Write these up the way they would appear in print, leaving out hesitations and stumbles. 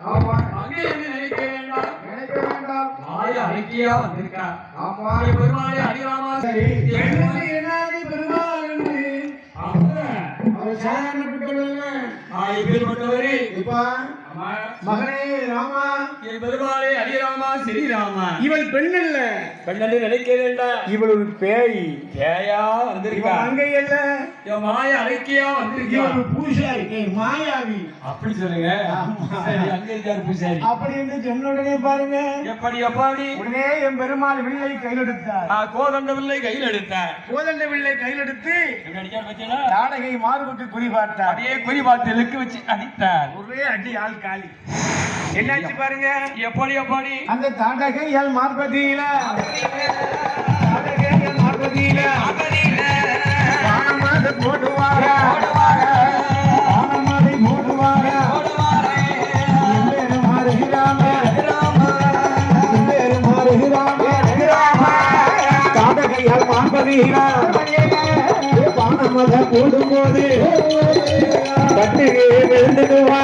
அங்கே என்ன நினைக்க வேண்டாம் மாய அறிக்கையா வந்திருக்கா பெருமாளே அடிராமா பெருமாள் மகனே ராமா என் பெருமாளே அடிராமா ஸ்ரீராமா இவள் பெண் அல்ல பெண்ணு நினைக்க வேண்டாம் இவள் ஒரு பேய் பேயா வந்திருக்கா அங்கே அல்ல மாய அறிக்கையா வந்திருக்கா இவள் பூசாரி மாயாவி அப்படி சொல்லுங்க அங்க இருக்காரு பூசாரி அப்படி என்று சொன்ன உடனே பாருங்க எப்படி எப்படி உடனே என் பெருமாள் வில்லை கையில் எடுத்தார் கோதண்ட வில்லை கையில் எடுத்தார் கோதண்ட வில்லை கையில் எடுத்து அடிச்சார் தாடகை மார்புக்கு குறி பார்த்தார் அதே குறி பார்த்து இழுக்கு வச்சு அடித்தார் ஒரே அடி ஆள் காலி என்னாச்சு பாருங்க எப்படி எப்படி அந்த தாடகையால் மார்பதியில வானமாதை போடுவார வானமாதை போடுவார எம்பேரு மாறுகிறாம எம்பேரு மாறுகிறாம தாடகையால் மார்பதியில வானமாதை போடும்போது பட்டு விழுந்துடுவா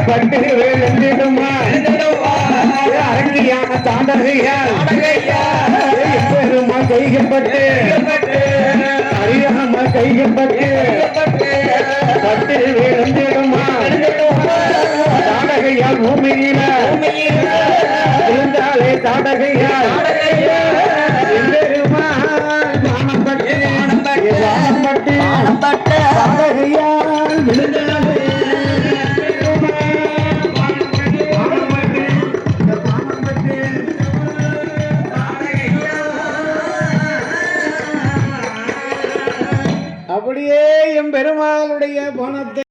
பட்டு விழுந்துடுமா அரங்கியான தாண்டகையால் பெருமா கைகப்பட்டு அறியாம கைகப்பட்டு பட்டு விழுந்துடுமா தாடகையால் பூமியில விழுந்தாலே தாடகையால் பெருமா மானப்பட்டு தாடகையால் விழுந்தாலே அப்படியே எம் பெருமாளுடைய பணத்தை